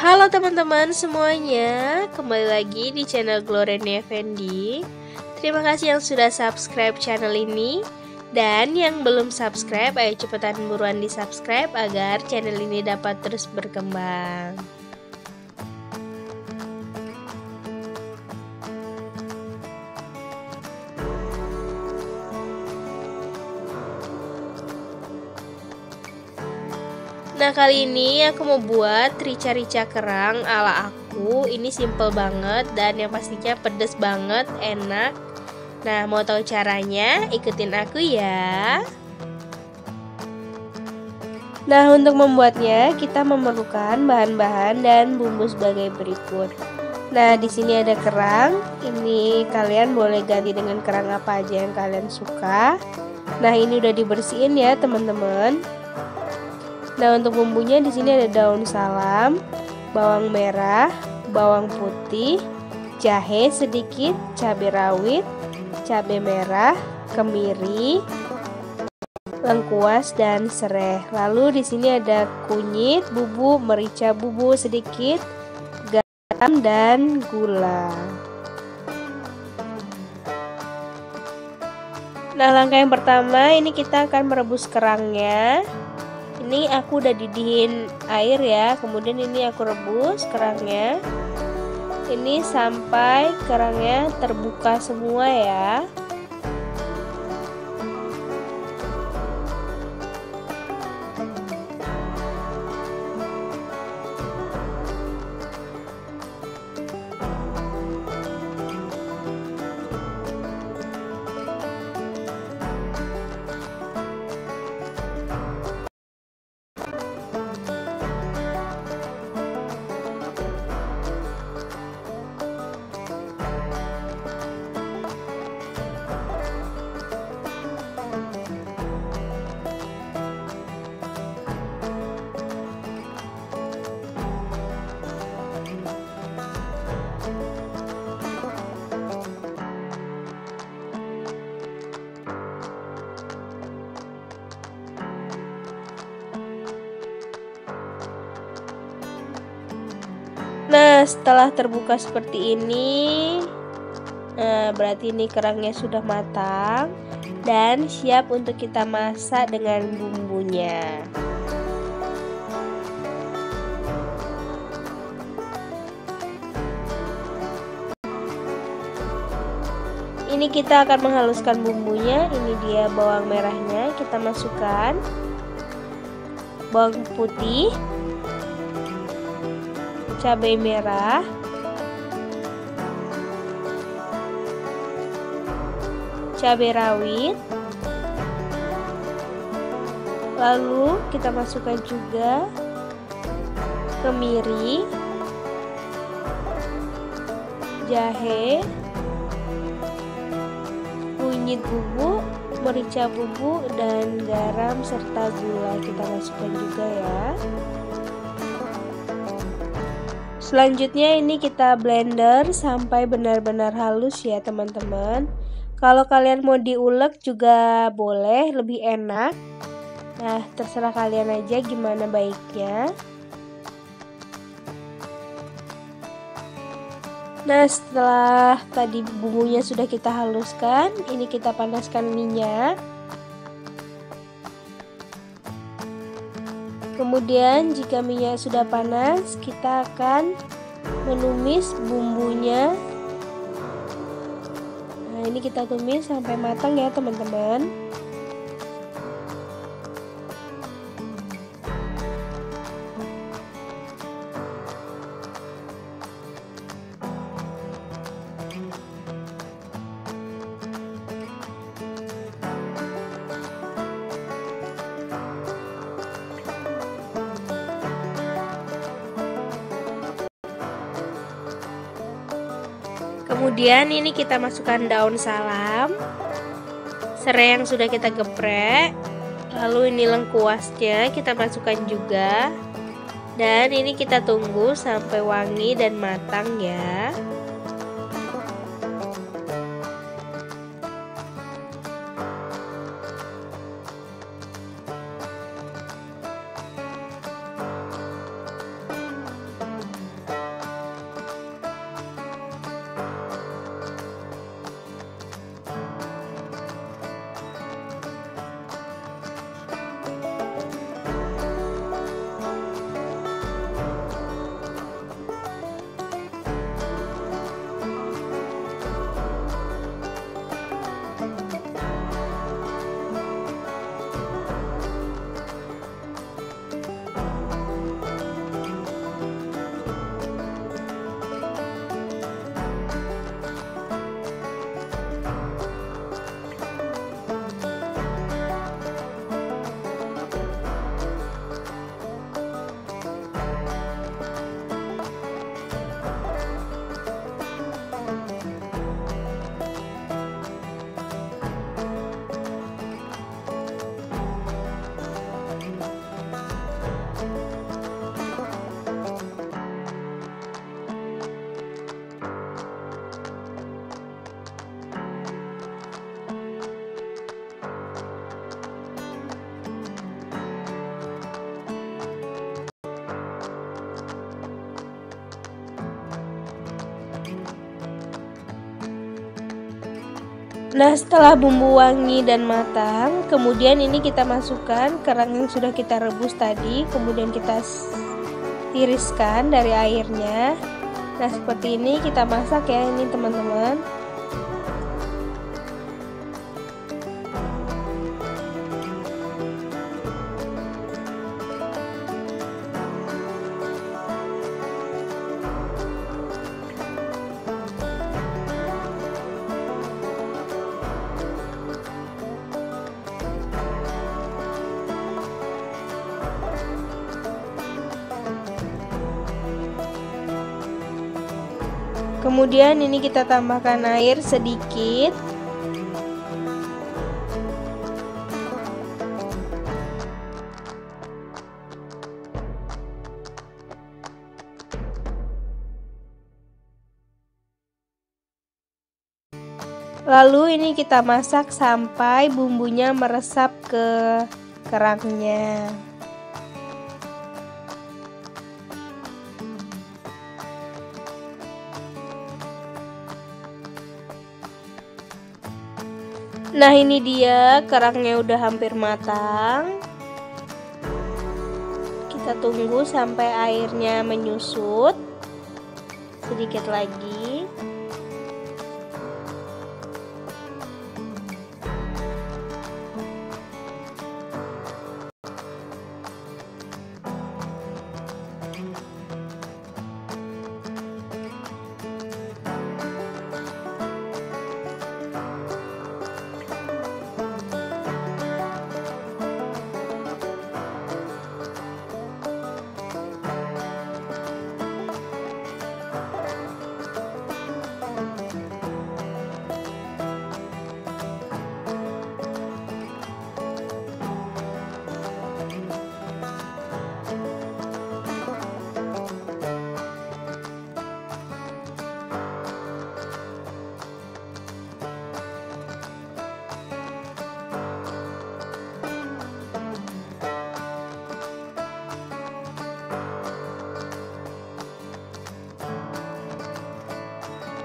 Halo teman-teman semuanya, kembali lagi di channel Glorenia Effendi. Terima kasih yang sudah subscribe channel ini. Dan yang belum subscribe, ayo cepetan buruan di subscribe agar channel ini dapat terus berkembang. Nah, kali ini aku mau buat rica-rica kerang ala aku. Ini simple banget dan yang pastinya pedes banget, enak. Nah, mau tahu caranya? Ikutin aku ya. Nah, untuk membuatnya kita memerlukan bahan-bahan dan bumbu sebagai berikut. Nah, di sini ada kerang. Ini kalian boleh ganti dengan kerang apa aja yang kalian suka. Nah, ini udah dibersihin ya, teman-teman. Nah, untuk bumbunya di sini ada daun salam, bawang merah, bawang putih, jahe sedikit, cabai rawit, cabai merah, kemiri, lengkuas dan serai. Lalu di sini ada kunyit, bubuk merica bubuk sedikit, garam dan gula. Nah, langkah yang pertama ini kita akan merebus kerangnya. Ini aku udah didihin air ya, kemudian ini aku rebus kerangnya. Ini sampai kerangnya terbuka semua ya. Nah, setelah terbuka seperti ini, berarti ini kerangnya sudah matang dan siap untuk kita masak dengan bumbunya. Ini kita akan menghaluskan bumbunya. Ini dia bawang merahnya, kita masukkan. Bawang putih, cabai merah, cabai rawit, lalu kita masukkan juga kemiri, jahe, kunyit bubuk, merica bubuk, dan garam serta gula kita masukkan juga ya. Selanjutnya ini kita blender sampai benar-benar halus ya teman-teman. Kalau kalian mau diulek juga boleh, lebih enak. Nah, terserah kalian aja gimana baiknya. Nah, setelah tadi bumbunya sudah kita haluskan, ini kita panaskan minyak. Kemudian jika minyak sudah panas, kita akan menumis bumbunya. Nah, ini kita tumis sampai matang ya teman-teman. Kemudian ini kita masukkan daun salam, serai yang sudah kita geprek, lalu ini lengkuasnya kita masukkan juga, dan ini kita tunggu sampai wangi dan matang ya. Nah, setelah bumbu wangi dan matang, kemudian ini kita masukkan kerang yang sudah kita rebus tadi, kemudian kita tiriskan dari airnya. Nah, seperti ini kita masak ya ini teman-teman. Kemudian ini kita tambahkan air sedikit. Lalu ini kita masak sampai bumbunya meresap ke kerangnya. Nah, ini dia kerangnya udah hampir matang. Kita tunggu sampai airnya menyusut sedikit lagi.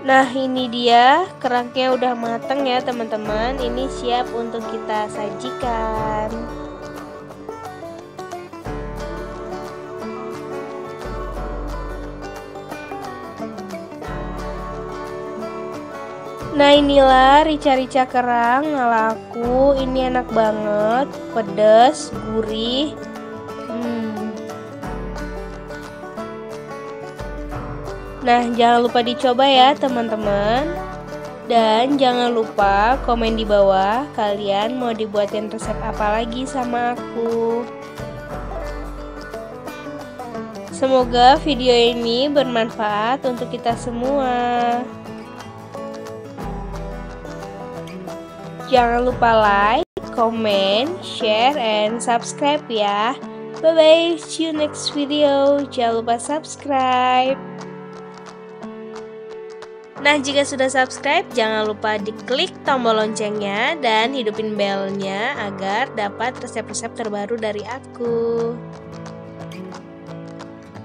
Nah, ini dia kerangnya udah mateng ya teman-teman. Ini siap untuk kita sajikan. Nah, inilah rica-rica kerang ala aku. Ini enak banget, pedas, gurih. Nah, jangan lupa dicoba ya teman-teman. Dan jangan lupa komen di bawah kalian mau dibuatin resep apa lagi sama aku. Semoga video ini bermanfaat untuk kita semua. Jangan lupa like, comment, share, and subscribe ya. Bye-bye, see you next video. Jangan lupa subscribe. Nah, jika sudah subscribe, jangan lupa diklik tombol loncengnya dan hidupin belnya agar dapat resep-resep terbaru dari aku.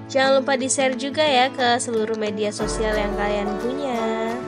Jangan lupa di-share juga ya ke seluruh media sosial yang kalian punya.